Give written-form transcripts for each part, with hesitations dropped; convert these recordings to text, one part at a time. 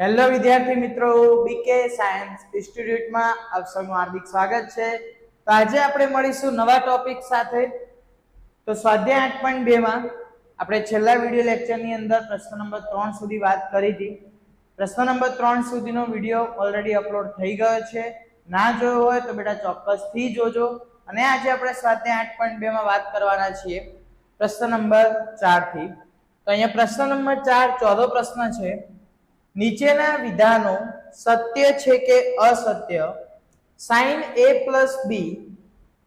Hello વિદ્યાર્થી મિત્રો, બીકે science ઇન્સ્ટિટ્યૂટમાં આપ સૌનું હાર્દિક સ્વાગત છે। તો આજે આપણે મળીશું નવા ટોપિક સાથે। તો સ્વાધ્યાય 8.2 માં આપણે છેલ્લા વિડિયો લેક્ચરની અંદર પ્રશ્ન નંબર 3 સુધી વાત કરી હતી। પ્રશ્ન નંબર 3 સુધીનો વિડિયો ઓલરેડી અપલોડ થઈ ગયો છે। ના જોયો હોય તો બેટા ચોક્કસથી જોજો। અને આજે આપણે સ્વાધ્યાય 8.2 માં વાત કરવાના છીએ પ્રશ્ન નંબર 4 થી। તો અહીંયા પ્રશ્ન નંબર 4 ચોથો પ્રશ્ન છે, નીચેના વિધાનો સત્ય છે કે અસત્ય? sin a plus b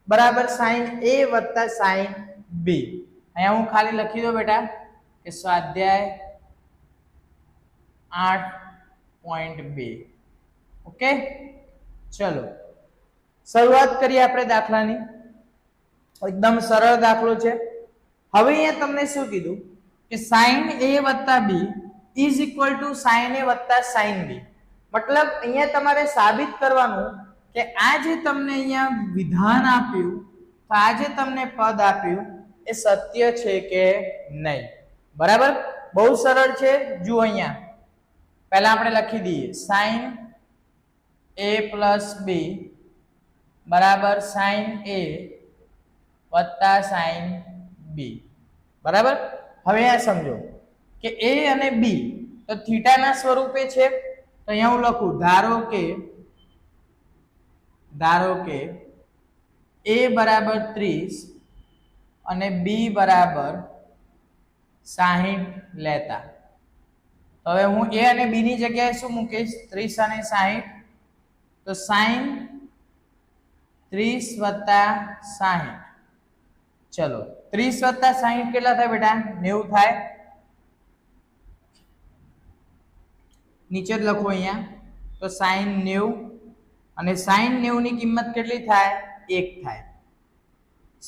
બરાબર sin a વત્તા sin b। અહીંયા હું ખાલી લખી દો બેટા કે સ્વાધ્યાય 8.2। ઓકે, ચલો શરૂઆત કરીએ આપણે દાખલાની। એકદમ સરળ દાખલો છે। હવે અહીંયા તમને શું કીધું કે sin a વત્તા b is equal to sin a વત્તા sin b। મતલબ અહીંયા તમારે સાબિત કરવાનું કે આ જે તમને અહીંયા વિધાન આપ્યું, તો આ જે તમને પદ આપ્યું એ સત્ય છે કે નહીં। બરાબર, બહુ સરળ છે। જુઓ અહીંયા પહેલા આપણે લખી દઈએ sin a plus b બરાબર sin a વત્તા sin b। બરાબર, હવે આ સમજો કે a અને b તો થીટાના સ્વરૂપે છે। તો અહીંયા હું લખું ધારો કે a બરાબર 30 અને b બરાબર 60 લેતા। તો હવે હું a અને b ની જગ્યાએ શું મૂકીશ? 30 અને 60। તો sin 30 વત્તા 60। ચલો 30 વત્તા 60 કેટલા થાય બેટા? 90 થાય। નીચે જ લખો અહીંયા। તો sin 90 અને sin 90 ની કિંમત કેટલી થાય? 1 થાય।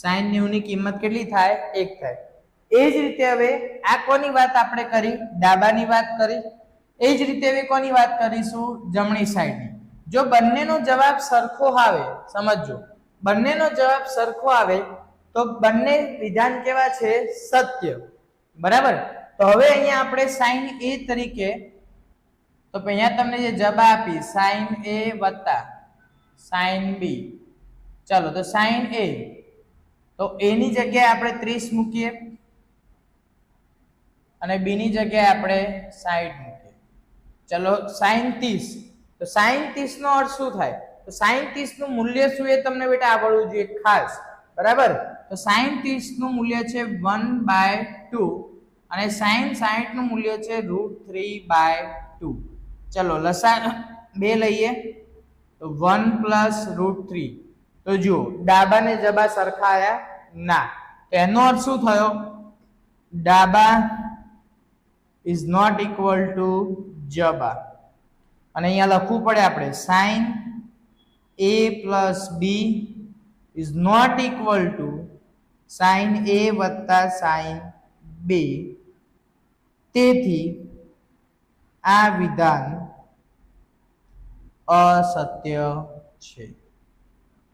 sin 90 ની કિંમત કેટલી થાય? 1 થાય। એ જ રીતે હવે આ કોની વાત આપણે કરી? ડાબાની વાત કરી। એ જ રીતે હવે કોની વાત કરીશું? જમણી સાઈડની। જો બંનેનો જવાબ સરખો આવે, સમજો બંનેનો જવાબ સરખો આવે તો બંને વિધાન કેવા છે? સત્ય। બરાબર, તો હવે અહીંયા આપણે sin a તરીકે, તો અહીંયા તમને જે જવાબ આપી sin a વત્તા sin b, ચાલો તો sin a તો a ની જગ્યાએ આપણે 30 મૂકીએ અને b ની જગ્યાએ આપણે 60 મૂકીએ। ચલો sin 30, તો sin 30 નો અર્થ શું થાય? તો sin 30 નું મૂલ્ય શું એ તમને બેટા આવડવું જોઈએ ખાસ। બરાબર, તો sin 30 નું મૂલ્ય છે 1/2 અને sin 60 નું મૂલ્ય છે √3/2। ચલો લસા 2 લઈએ તો 1 + √3। તો જુઓ ડાબા ને જબા સરખા આયા ના, તો એનો અર્થ શું થયો? ડાબા is not equal to જબા। અને અહીંયા લખવું પડે આપણે sin a plus b is not equal to sin a વત્તા sin b। તેથી આ વિધાન અસત્ય છે।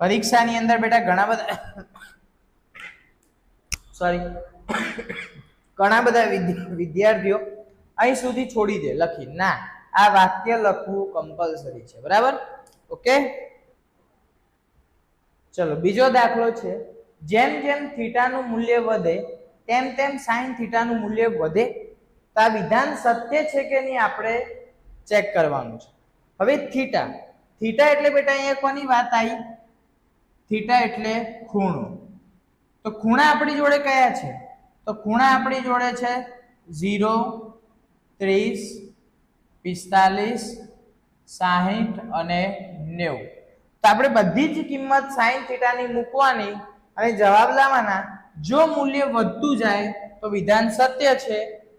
પરીક્ષાની અંદર બેટા ઘણા બધા વિદ્યાર્થીઓ અહીં સુધી છોડી દે લખી, ના આ વાક્ય લખવું કમ્પલસરી છે। બરાબર, ઓકે। ચલો બીજો દાખલો છે, જેમ જેમ થીટાનું મૂલ્ય વધે તેમ તેમ sin થીટાનું મૂલ્ય વધે। તો આ વિધાન સત્ય છે કે નહીં આપણે ચેક કરવાનું છે। હવે થીટા એટલે બેટા અહીંયા કોની વાત આવી? થીટા એટલે ખૂણો। તો ખૂણા આપણી જોડે કયા છે? તો ખૂણા આપણી જોડે છે 0, 30, 45, 60 અને 90। તો આપણે બધી જ કિંમત sin થીટાની મૂકવાની અને જવાબ લાવવાના। જો મૂલ્ય વધતું જાય તો વિધાન સત્ય છે,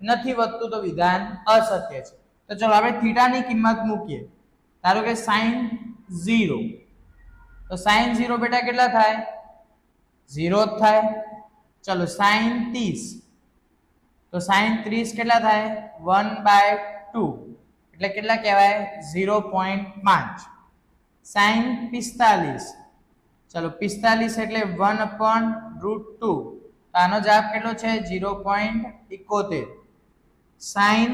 નથી વધતું તો વિધાન અસત્ય છે। તો ચલો આપણે થીટાની કિંમત મૂકીએ। ધારો કે sin 0, તો sin 0 બેટા કેટલા થાય? 0 જ થાય। ચલો sin 30, તો sin 30 કેટલા થાય? 1/2 એટલે કેટલા કહેવાય? 0.5। sin 45, ચલો 45 એટલે 1/√2, તો આનો જવાબ કેટલો છે? 0.71। sin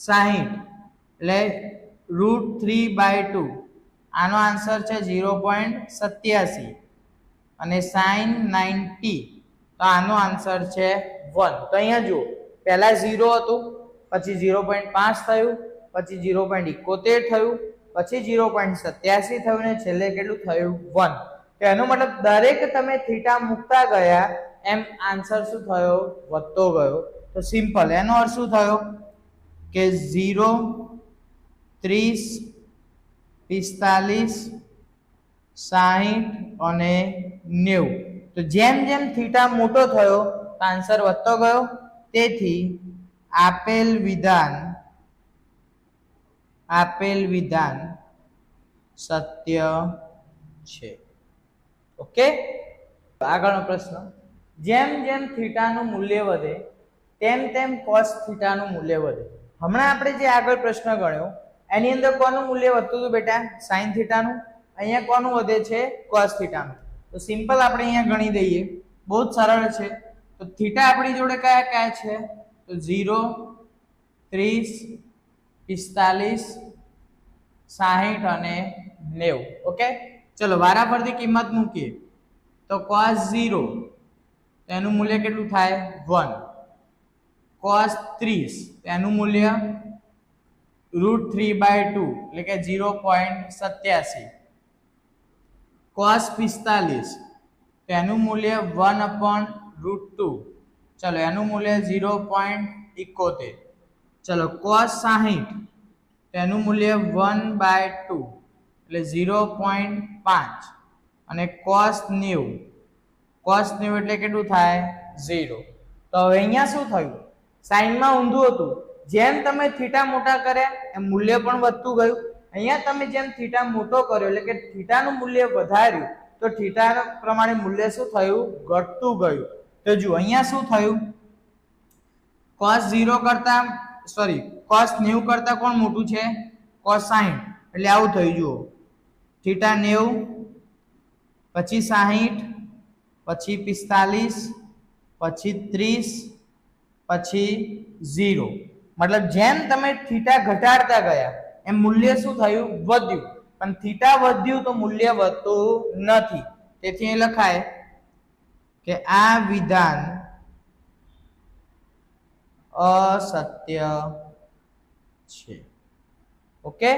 60, એટલે √3/2 આનો આન્સર છે 0.87 અને sin 90 તો આનો આન્સર છે 1. તો અહીંયા જુઓ પહેલા 0 હતું, પછી 0.5 થયું, પછી 0.71 થયું, પછી 0.87 થયું ને છેલ્લે કેટલું થયું 1. તો એનો મતલબ દરેક તમે થીટા મૂકતા ગયા એમ આન્સર શું થયો? વધતો ગયો. તો સિમ્પલ એનો અર્થ શું થયો કે 0, 30, 45, 60 અને 90. તો જેમ જેમ થીટા મોટો થયો તો આન્સર વધતો ગયો. તેથી આપેલ વિધાન સત્ય છે. ઓકે, આગળનો પ્રશ્ન, જેમ જેમ થીટાનું મૂલ્ય વધે તેમ તેમ cos થીટાનું મૂલ્ય વધે. હમણાં આપણે જે આગળ પ્રશ્ન ગણ્યો એની અંદર કોનું મૂલ્ય વધતું હતું બેટા? sin થીટાનું. અહીંયા કોનું વધે છે? cos થીટાનું. તો સિમ્પલ આપણે અહીંયા ગણી દઈએ, બહુ જ સરળ છે. તો થીટા આપણી જોડે કયા કયા છે? તો 0, 30, 45, 60 અને 90. ઓકે, ચલો વારાફરતી કિંમત મૂકીએ. તો cos 0 એનું મૂલ્ય કેટલું થાય? 1. cos 30 એનું મૂલ્ય √3/2 એટલે કે 0.87. cos 45 એનું મૂલ્ય 1/√2. ચલો એનું મૂલ્ય 0.71. ચલો cos 60 એનું મૂલ્ય 1/2 એટલે 0.5. અને cos 90 એટલે કેટલું થાય? 0. તો હવે અહીંયા શું થયું? સાઈનમાં ઊંધું હતું. જેમ તમે થીટા મોટા કર્યા એમ મૂલ્ય પણ વધતું ગયું. અહીંયા તમે જેમ થીટા મોટો કર્યો એટલે કે થીટાનું મૂલ્ય વધાર્યું તો થીટા પ્રમાણે મૂલ્ય શું થયું? ઘટતું ગયું. તો જુઓ અહીંયા શું થયું? cos 90 કરતા કોણ મોટું છે? cos 60. એટલે આવું થયું. જુઓ થીટા 90, પછી 60, પછી 45, પછી 30, પછી 0. મતલબ જેમ તમે થીટા ઘટાડતા ગયા એમ મૂલ્ય શું થયું? વધ્યું. પણ થીટા વધ્યું તો મૂલ્ય વધતું નથી. તેથી એ લખાય કે આ વિધાન અસત્ય છે. ઓકે,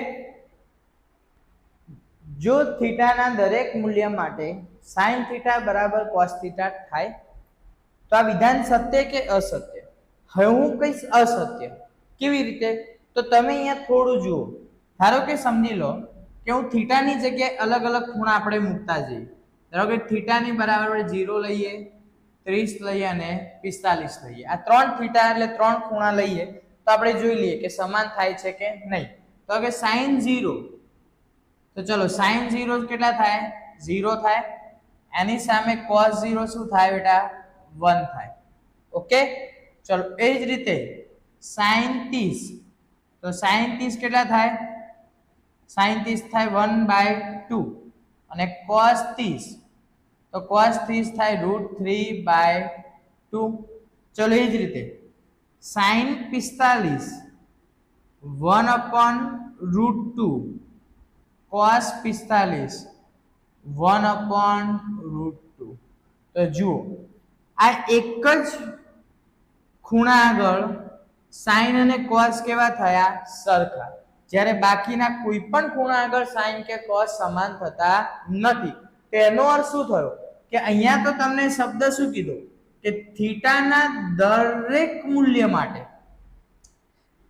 જો થીટાના દરેક મૂલ્ય માટે sin થીટા બરાબર cos થીટા થાય તો આ વિધાન સત્ય કે અસત્ય? હવે હું કહીશ અસત્ય. કેવી રીતે? તો તમે અહીંયા થોડું જુઓ. ધારો કે સમજી લો કે હું થીટાની જગ્યાએ અલગ અલગ ખૂણા આપણે મૂકતા જઈએ. ધારો કે થીટાની બરાબર 0 લઈએ, 30 લઈએ અને 45 લઈએ. આ 3 થીટા એટલે 3 ખૂણા લઈએ તો આપણે જોઈ લઈએ કે સમાન થાય છે કે નહીં. તો કે sin 0, તો ચલો sin 0 કેટલા થાય? 0 થાય. એની સામે cos 0 શું થાય બેટા? 1 થાય. ઓકે, ચલો એ જ રીતે sin 30, તો sin 30 કેટલા થાય? sin 30 થાય 1/2 અને cos 30, તો cos 30 થાય √3/2. ચલો એ જ રીતે sin 45 1/√2, cos 45 1/√2. તો જુઓ આ એક જ ખૂણા આગળ sin અને cos કેવા થયા? સરખા. જ્યારે બાકીના કોઈ પણ ખૂણા આગળ sin કે cos સમાન થતા નથી. તેનો અર્થ શું થયો? કે અહીંયા તો તમને શબ્દ શું કીધો? કે થીટાના દરેક મૂલ્ય માટે,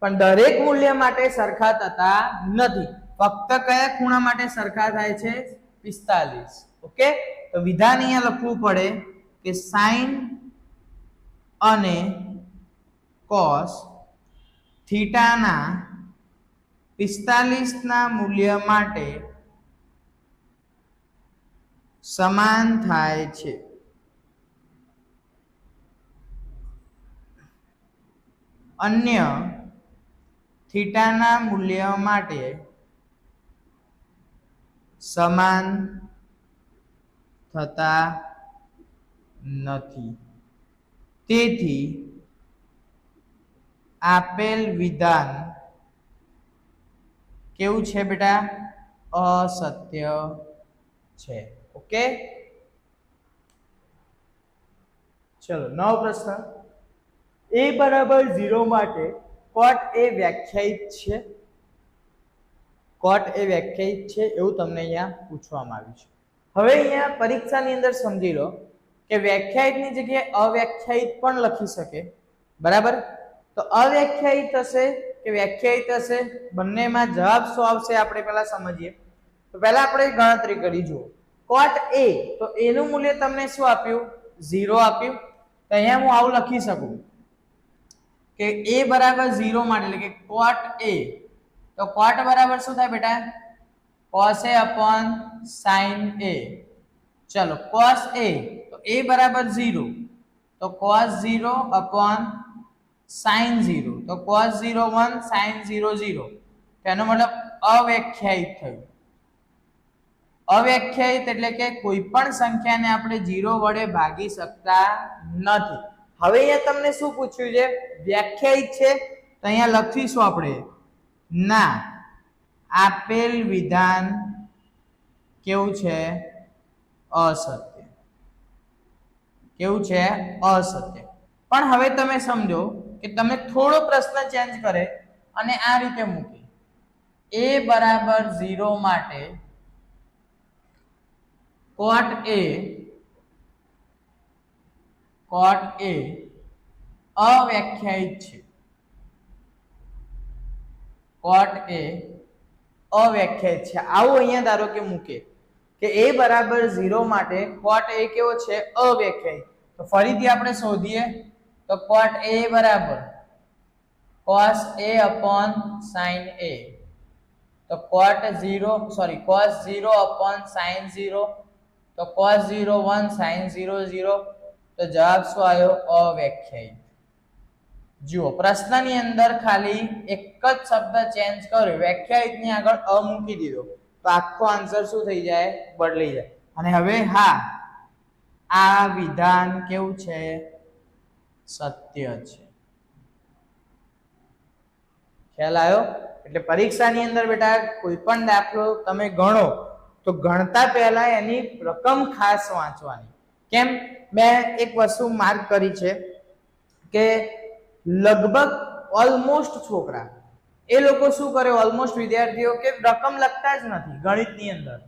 પણ દરેક મૂલ્ય માટે સરખા થતા નથી. ફક્ત કયા ખૂણા માટે સરખા થાય છે? 45. ઓકે, તો વિધાન અહીંયા લખવું પડે કે sin અને cos થીટાના 45 ના મૂલ્ય માટે સમાન થાય છે. અન્ય થીટાના મૂલ્ય માટે સમાન થતા નથી. તેથી આપેલ વિધાન કેવું છે બેટા? અસત્ય છે. ઓકે, ચલો નવો પ્રશ્ન. a બરાબર 0 માટે cot a વ્યાખ્યાયિત છે. cot a વ્યાખ્યાયિત છે એવું તમને અહીંયા પૂછવામાં આવ્યું છે. હવે અહીંયા પરીક્ષાની અંદર સમજી લો કે વ્યાખ્યાયિતની જગ્યાએ અવ્યાખ્યાયિત પણ લખી શકે. બરાબર? તો અવ્યાખ્યાયિત હશે કે વ્યાખ્યાયિત હશે, બંનેમાં જવાબ શું આવશે આપણે પહેલા સમજીએ. તો પહેલા આપણે ગણતરી કરી જુઓ. cot a, તો a નું મૂલ્ય તમને શું આપ્યું? 0 આપ્યું. તો અહીંયા હું આવું લખી શકું કે a બરાબર 0 માટે, એટલે કે cot a, તો cot બરાબર શું થાય બેટા? cos a upon sin a. ચલો cos a, તો a બરાબર 0, તો cos 0 upon sin 0, તો cos 0 1 sin 0 0. તેનો મતલબ અવ્યાખ્યાયિત થયું. અવ્યાખ્યાયિત એટલે કે કોઈ પણ સંખ્યાને આપણે 0 વડે ભાગી શકતા નથી. હવે અહીંયા તમને શું પૂછ્યું છે? વ્યાખ્યાયિત છે, તો અહીંયા લખીશું આપણે ના આપેલ વિધાન કેવું છે? અસત્ય. કેવું છે? અસત્ય. પણ હવે તમે સમજો કે તમે થોડો પ્રશ્ન ચેન્જ કરે અને આ રીતે મૂકે. a બરાબર 0 માટે cot a અવ્યાખ્યાયિત છે. cot a અવ્યાખ્યાયિત છે. આવું અહીંયા ધારો કે મૂકે કે a બરાબર 0 માટે cot a કેવો છે? અવ્યાખ્યાયિત. તો ફરીથી આપણે શોધીએ તો cot a બરાબર cos a upon sin a. તો cos 0 upon sin 0, તો cos 0 1 sin 0 0. તો જવાબ શું આવ્યો? અવ્યાખ્યાયિત. જુઓ પ્રશ્નની અંદર ખાલી એક જ શબ્દ ચેન્જ કર્યો, વ્યાખ્યાયિત ની આગળ અ મૂકી દીધો, તો આખો આન્સર શું થઈ જાય? બદલાઈ જાય. અને હવે હા, આ વિધાન કેવું છે? સત્ય છે. ખ્યાલ આવ્યો? એટલે પરીક્ષાની અંદર બેટા કોઈ પણ દાખલો તમે ગણો તો ગણતા પહેલા એની રકમ ખાસ વાંચવાની. કેમ? મેં એક વસ્તુ માર્ક કરી છે કે લગભગ ઓલમોસ્ટ છોકરા એ લોકો શું કરે, ઓલમોસ્ટ વિદ્યાર્થીઓ કે રકમ લખતા જ નથી ગણિતની અંદર.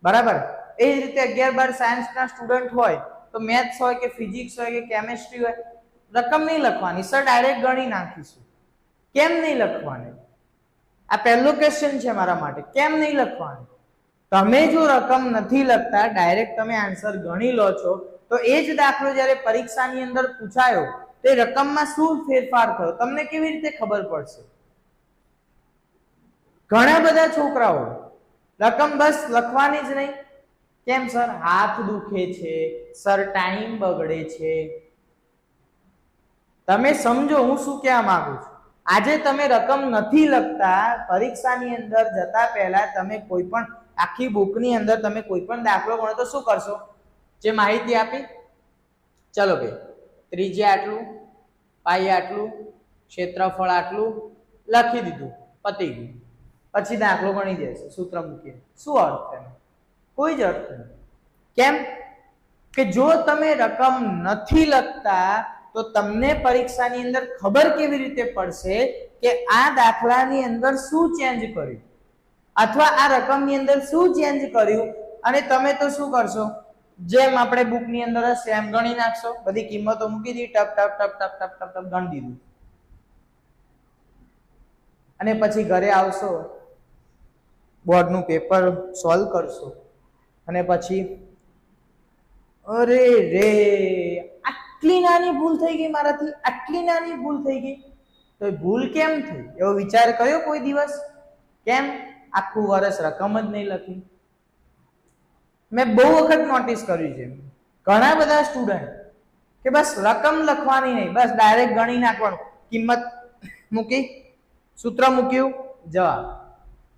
બરાબર? એ જ રીતે 11 12 સાયન્સના સ્ટુડન્ટ હોય તો મેથ્સ હોય કે ફિઝિક્સ હોય કે કેમેસ્ટ્રી હોય, રકમ નહીં લખવાની, સર ડાયરેક્ટ ગણી નાખીશું. કેમ નહીં લખવાની? આ પહેલો ક્વેશ્ચન છે મારા માટે. કેમ નહીં લખવાની? તમે જો રકમ નથી લખતા, ડાયરેક્ટ તમે આન્સર ગણી લો છો, તો એ જ દાખલો જ્યારે પરીક્ષાની અંદર પૂછાયો તો એ રકમમાં શું ફેરફાર થયો તમને કેવી રીતે ખબર પડશે? ઘણા બધા છોકરાઓ રકમ બસ લખવાની જ નહીં. કેમ સર? હાથ દુખે છે, સર ટાઈમ બગડે છે. તમે સમજો હું શું કહેવા માંગુ છું. આજે તમે રકમ નથી લખતા, પરીક્ષાની અંદર જતા પહેલા તમે કોઈ પણ આખી બુકની અંદર તમે કોઈ પણ દાખલો ગણો તો શું કરશો? જે માહિતી આપી, ચલો ભાઈ ત્રિજ્યા આટલું, પાઈ આટલું, ક્ષેત્રફળ આટલું, લખી દીધું, પતી ગયું. પછી દાખલો ગણી દેશે સૂત્ર મૂકીને. શું અર્થ એનો? કોઈ જ અર્થ નહીં. કેમ કે જો તમે રકમ નથી લખતા તો તમને પરીક્ષાની અંદર ખબર કેવી રીતે પડશે કે આ દાખલાની અંદર શું ચેન્જ કર્યું અથવા આ રકમની અંદર શું ચેન્જ કર્યું? અને તમે તો શું કરશો? જેમ આપણે બુકની અંદર હશે એમ ગણી નાખશો, બધી કિંમતો મૂકી દી, ટપ ટપ ટપ ટપ ટપ ટપ ટપ ગણી દીધું. અને પછી ઘરે આવશો, બોર્ડનું પેપર સોલ્વ કરશો અને પછી અરે રે આટલી નાની ભૂલ થઈ ગઈ મારાથી, આટલી નાની ભૂલ થઈ ગઈ. તો ભૂલ કેમ થઈ એવો વિચાર કર્યો કોઈ દિવસ? કેમ? આખું વર્ષ રકમ જ નહીં લખી. મેં બહુ વખત નોટિસ કર્યું છે ઘણા બધા સ્ટુડન્ટ કે બસ રકમ લખવાની નહીં, બસ ડાયરેક્ટ ગણી નાખવાનું, કિંમત મૂકી, સૂત્ર મૂક્યું, જવાબ.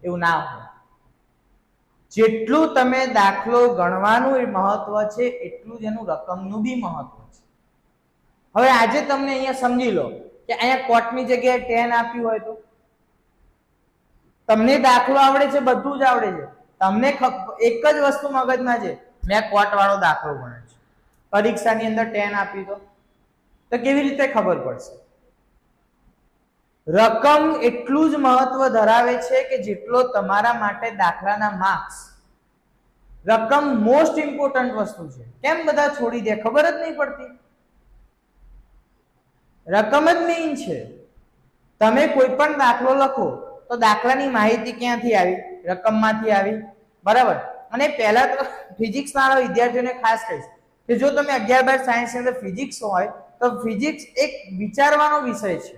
એવું ના હોય. જેટલું તમે દાખલો ગણવાનું મહત્વ છે એટલું જ એનું રકમનું બી મહત્વ છે. હવે આજે તમને અહીંયા સમજી લો કે અહીંયા કોટની જગ્યાએ 10 આપ્યું હોય તો તમને દાખલો આવડે છે, બધું જ આવડે છે, તમને એક જ વસ્તુ મગજમાં છે, મેં કોટ વાળો દાખલો ગણ્યો છે, પરીક્ષાની અંદર 10 આપી તો કેવી રીતે ખબર પડશે? રકમ એટલું જ મહત્વ ધરાવે છે કે જેટલો તમારા માટે દાખલાના માર્ક્સ. રકમ મોસ્ટ ઇમ્પોર્ટન્ટ વસ્તુ છે. કેમ બધા છોડી દે ખબર જ નહીં પડતી? રકમ જ મેઇન છે. તમે કોઈ પણ દાખલો લખો તો દાખલાની માહિતી ક્યાંથી આવી? રકમમાંથી આવી, બરાબર? અને પહેલા તો ફિઝિક્સ વાળા વિદ્યાર્થીઓને ખાસ કહીશ કે જો તમે 11-12 સાયન્સની અંદર ફિઝિક્સ હોય તો ફિઝિક્સ એક વિચારવાનો વિષય છે.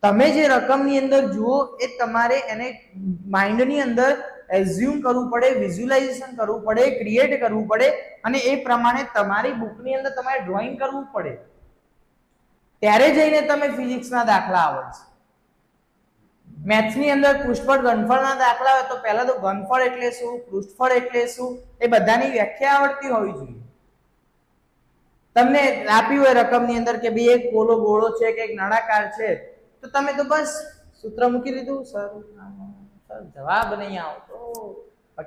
તમે જે રકમની અંદર જુઓ એ તમારે એને માઇન્ડની અંદર એઝ્યુમ કરવું પડે, વિઝ્યુલાઇઝેશન કરવું પડે, ક્રિએટ કરવું પડે અને એ પ્રમાણે તમારી બુકની અંદર તમારે ડ્રોઈંગ કરવું પડે. ત્યારે જઈને તમે ફિઝિક્સના દાખલા આવડશે. મેથ્સની અંદર પૃષ્ઠફળ ઘનફળના દાખલા હોય તો પહેલા તો ઘનફળ એટલે શું, પૃષ્ઠફળ એટલે શું, એ બધાની વ્યાખ્યા આવડતી હોવી જોઈએ. તમને આપ્યું હોય રકમની અંદર કે ભાઈ એક પોલો ગોળો છે કે એક નળાકાર છે તો તમે તો બસ સૂત્ર મૂકી લીધું, સર જવાબ નહીં આવતો.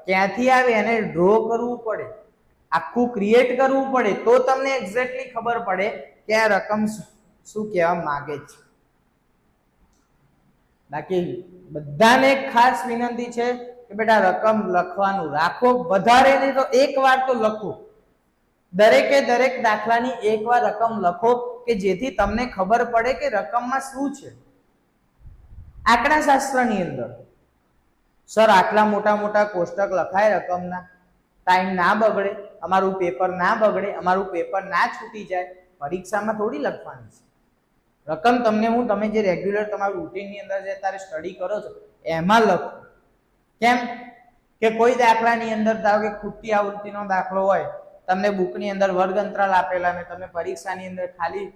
ક્યાંથી આવે એને ડ્રો કરવું પડે, આખું ક્રિએટ કરવું પડે તો તમને એક્ઝેક્ટલી ખબર પડે કે આ રકમ શું કહેવા માંગે છે. બાકી બધાને ખાસ વિનંતી છે કે બેટા રકમ લખવાનું રાખો, વધારે નહીં તો એક વાર તો લખો. દરેકે દરેક દાખલાની એકવાર રકમ લખો કે જેથી તમને ખબર પડે કે રકમમાં શું છે. આંકડા શાસ્ત્રની અંદર સર આટલા મોટા મોટા કોષ્ટક લખાય રકમના, ટાઈમ ના બગડે, અમારું પેપર ના બગડે, અમારું પેપર ના છૂટી જાય, પરીક્ષામાં થોડી લખવાની છે. રકમ તમને તમે જે રેગ્યુલર તમારું રૂટીનની અંદર જે તારે સ્ટડી કરો છો એમાં લખો. કેમ કે કોઈ દાખલાની અંદર ધારો કે ખૂટતી આવૃત્તિનો દાખલો હોય, તમને બુકની અંદર વર્ગ અંતરાલ આપેલા અને તમે પરીક્ષાની અંદર ખાલી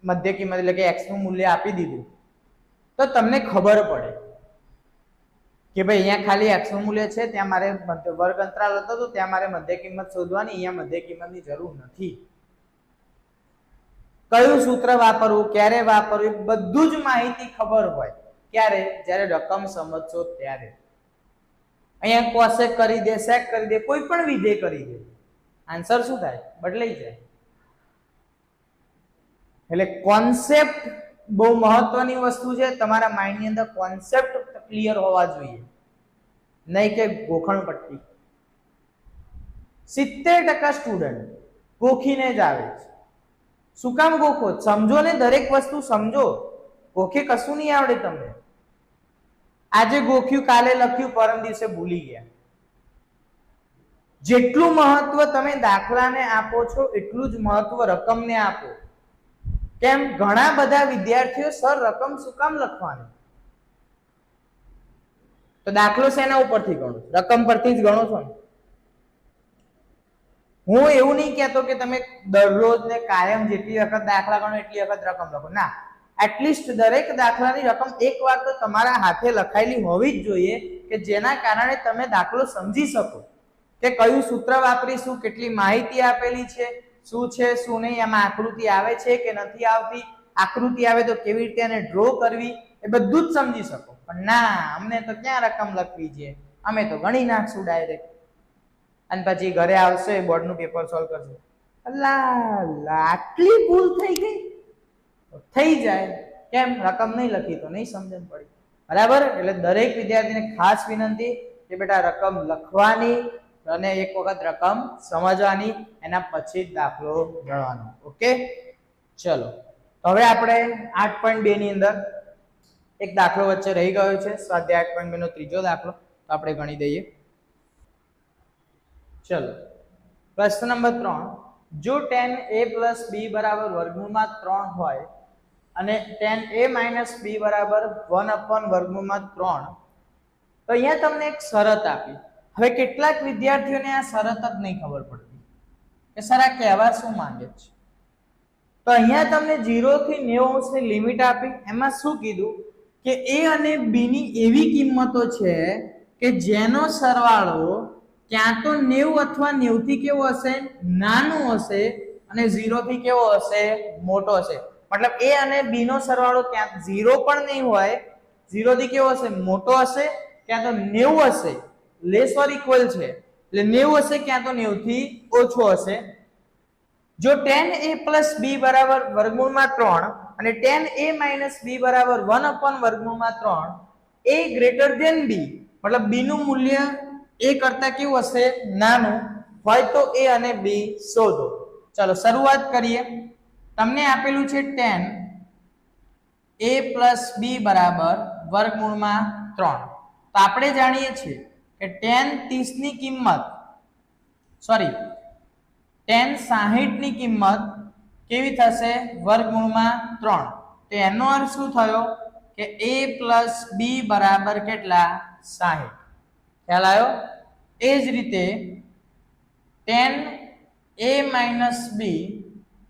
મધ્ય કિંમત એટલે કે x નું મૂલ્ય આપી દીધું તો તમને ખબર પડે કે ભાઈ અહીંયા ખાલી x નું મૂલ્ય છે, ત્યાં મારે વર્ગ અંતરાલ હતો તો ત્યાં મારે મધ્ય કિંમત શોધવાની, અહીંયા મધ્ય કિંમતની જરૂર નથી. કયું સૂત્ર વાપરવું, ક્યારે વાપરવું, બધું જ માહિતી ખબર હોય. ક્યારે? જ્યારે રકમ સમજશો ત્યારે. અહીંયા કોસેક કરી દે, સેક કરી દે, કોઈ પણ વિધેય કરી દે, આન્સર શું થાય? બદલાઈ જાય. એટલે કોન્સેપ્ટ બહુ મહત્વની વસ્તુ છે. તમારા માઇન્ડની અંદર કોન્સેપ્ટ ક્લિયર હોવા જોઈએ, નહીં કે ગોખણ પટ્ટી. 70% સ્ટુડન્ટ ગોખીને જ આવે છે. શું કામ ગોખો? સમજો ને, દરેક વસ્તુ સમજો. ગોખે કશું નહીં આવડે તમને. આજે ગોખ્યું, કાલે લખ્યું, પરમ દિવસે ભૂલી ગયા. જેટલું મહત્વ તમે દાખલાને આપો છો એટલું જ મહત્વ રકમને આપો. કેમ? ઘણા બધા વિદ્યાર્થીઓ સર રકમ શું કામ લખવાની? તો દાખલો શેના ઉપરથી ગણો? રકમ પરથી જ ગણો છો ને. હું એવું નહીં કહેતો કે તમે દરરોજ ને કાયમ જેટલી વખત દાખલા ગણો એટલી વખત રકમ લખો. ના, એટલીસ્ટ દરેક દાખલાની રકમ એકવાર તો તમારા હાથે લખાયેલી હોવી જ જોઈએ કે જેના કારણે તમે દાખલો સમજી શકો કે કયું સૂત્ર વાપરીશું, કેટલી માહિતી આપેલી છે, શું છે શું નહીં, એમાં આકૃતિ આવે છે કે નથી આવતી, આકૃતિ આવે તો કેવી રીતે એને ડ્રો કરવી, એ બધું જ સમજી શકો. પણ ના, અમને તો ક્યાં રકમ લખવી છે, અમે તો ગણી નાખશું ડાયરેક્ટ અને પછી ઘરે આવશે બોર્ડનું પેપર સોલ્વ કરશે. આટલી ભૂલ થઈ ગઈ? થઈ જાય. કેમ? રકમ નહીં લખી તો નહીં સમજણ પડી. બરાબર? એટલે દરેક વિદ્યાર્થીને ખાસ વિનંતી કે બેટા રકમ લખવાની અને એક વખત રકમ સમજવાની, એના પછી જ દાખલો ગણવાનો. ઓકે, ચલો હવે આપણે 8.2 ની અંદર એક દાખલો વચ્ચે રહી ગયો છે, સ્વાધ્યાય 8.2 નો ત્રીજો દાખલો, તો આપણે ગણી દઈએ. ચલો, પ્રશ્ન નંબર 3. જો tan a plus b બરાબર વર્ગમૂળમાં 3 હોય અને tan a minus b બરાબર 1/વર્ગમૂળમાં 3, તો અહીંયા તમને એક શરત આપી. હવે કેટલાક વિદ્યાર્થીઓને આ શરત જ નહીં ખબર પડતી કે સર આ કહેવા શું માંગે છે. તો અહીંયા તમને 0 થી 90 ની લિમિટ આપી. એમાં શું કીધું કે a અને b ની એવી કિંમતો છે કે જેનો સરવાળો ક્યાં તો 90 અથવા 90 થી કેવો હશે? નાનો હશે, અને 0 થી કેવો હશે? મોટો હશે. મતલબ a અને b નો સરવાળો ક્યાં 0 પણ નહીં હોય 0 થી કેવો હશે? મોટો હશે, ક્યાં તો 90 હશે, લેસ ઓર ઇક્વલ છે એટલે 90 હશે, ક્યાં તો 90 થી ઓછો હશે. જો tan a plus b બરાબર વર્ગમૂળમાં 3 અને tan a minus b બરાબર 1/3, a greater than b, મતલબ b નું મૂલ્ય a કરતા કેવું હશે? નાનું હોય તો a અને b શોધો. ચલો શરૂઆત કરીએ. તમને આપેલું છે tan a plus b બરાબર વર્ગમૂળમાં 3. તો આપણે જાણીએ છીએ કે tan 30 ની કિંમત tan 60 ની કિંમત કેવી થશે? વર્ગમૂળમાં 3. તો એનો અર્થ શું થયો કે a plus b બરાબર કેટલા? 60. ખ્યાલ આવ્યો? એ જ રીતે tan a minus b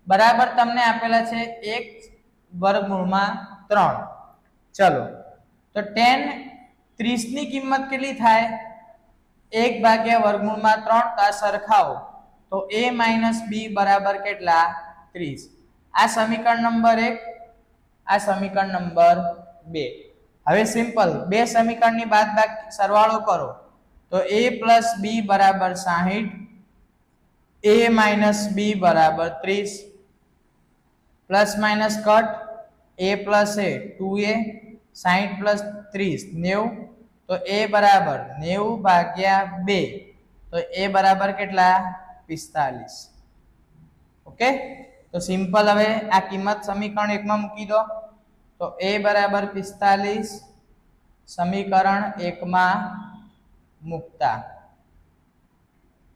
બરાબર તમને આપેલા છે 1 વર્ગમૂળમાં 3. ચલો તો tan 30 ની કિંમત કેટલી થાય? 1 ભાગ્યા વર્ગમૂળમાં 3. તો આ સરખાવો તો a minus b બરાબર કેટલા? 30. આ સમીકરણ નંબર 1, આ સમીકરણ નંબર 2. હવે સિમ્પલ બે સમીકરણની બાદબાકી સરવાળો કરો તો a plus b બરાબર 60, a minus b બરાબર 30, plus minus cut a plus a 2a, 60 plus 30 90. તો a બરાબર 90 ભાગ્યા 2, તો a બરાબર કેટલા? 45. ઓકે, તો સિમ્પલ હવે આ કિંમત સમીકરણ 1 માં મૂકી દો. તો a બરાબર 45 સમીકરણ 1 માં મૂકતા.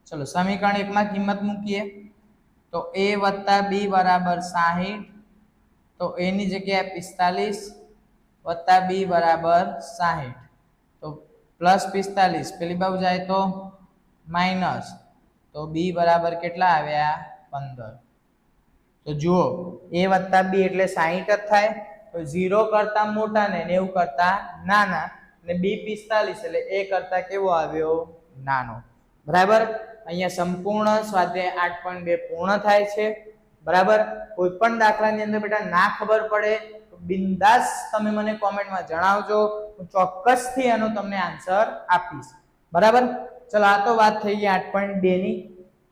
ચલો સમીકરણ 1 માં કિંમત મૂકીએ તો a વત્તા b બરાબર 60. તો a ની જગ્યાએ 45 વત્તા b બરાબર 60. તો પ્લસ 45 પેલી બાજુ જાય તો માઇનસ, તો b બરાબર કેટલા આવ્યા? 15. તો જુઓ a વત્તા b એટલે 60 જ થાય. તો 0 કરતા મોટા ને 90 કરતા નાના, અને b 45 એટલે a કરતા કેવો આવ્યો? નાનો. બરાબર. અહીંયા સંપૂર્ણ સ્વાધ્યાય 8.2 પૂર્ણ થાય છે. બરાબર. કોઈ પણ દાખલાની અંદર બેટા ના ખબર પડે તો બિંદાસ તમે મને કોમેન્ટમાં જણાવજો, હું ચોક્કસથી એનો તમને આન્સર આપીશ. બરાબર. ચલો આ તો વાત થઈ ગઈ 8.2 ની.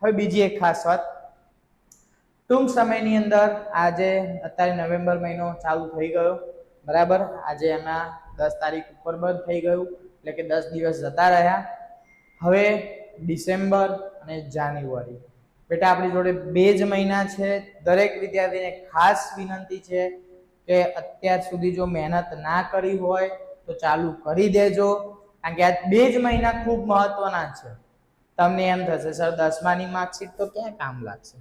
હવે બીજી એક ખાસ વાત, ટૂંક સમયની અંદર આજે અત્યારે નવેમ્બર મહિનો ચાલુ થઈ ગયો. બરાબર. આજે એમાં 10 તારીખ ઉપર બંધ થઈ ગયું એટલે કે 10 દિવસ જતા રહ્યા. હવે ડિસેમ્બર અને જાન્યુઆરી, બેટા આપણી જોડે 2 જ મહિના છે. દરેક વિદ્યાર્થીને ખાસ વિનંતી છે કે અત્યાર સુધી જો મહેનત ના કરી હોય તો ચાલુ કરી દેજો, કારણ કે આ 2 જ મહિના ખૂબ મહત્વના છે. તમને એમ થશે સર 10માની માર્કશીટ તો ક્યાં કામ લાગશે?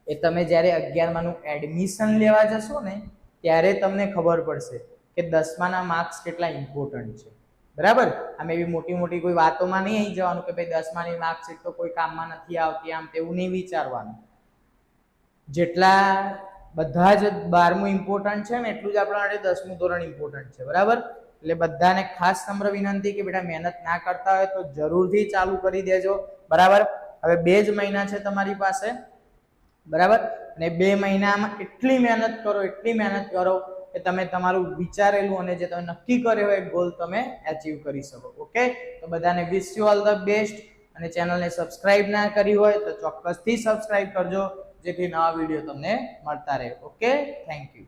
એ તમે જ્યારે 11માનું એડમિશન લેવા જશો ને ત્યારે તમને ખબર પડશે કે 10માના માર્ક્સ કેટલા ઇમ્પોર્ટન્ટ છે. બરાબર. આમ એવી મોટી મોટી કોઈ વાતોમાં નહીં આવી જવાનું કે ભાઈ 10માની માર્કશીટ તો કોઈ કામમાં નથી આવતી, આમ તેવું નહીં વિચારવાનું. જેટલા બધા જ 12મું ઇમ્પોર્ટન્ટ છે ને એટલું જ આપણા માટે 10મું ધોરણ ઇમ્પોર્ટન્ટ છે. બરાબર. એટલે બધાને ખાસ નમ્ર વિનંતી કે બેટા મહેનત ના કરતા હોય તો જરૂરથી ચાલુ કરી દેજો. બરાબર. હવે 2 જ મહિના છે તમારી પાસે. બરાબર. અને 2 મહિનામાં એટલી મહેનત કરો કે તમે તમારું વિચારેલું અને જે તમે નક્કી કર્યો હોય ગોલ તમે અચીવ કરી શકો. ઓકે, તો બધાને wish you all the best. અને ચેનલને સબસ્ક્રાઇબ ના કરી હોય તો ચોક્કસથી સબસ્ક્રાઇબ કરજો જેથી નવા વિડીયો તમને મળતા રહે. Okay, thank you.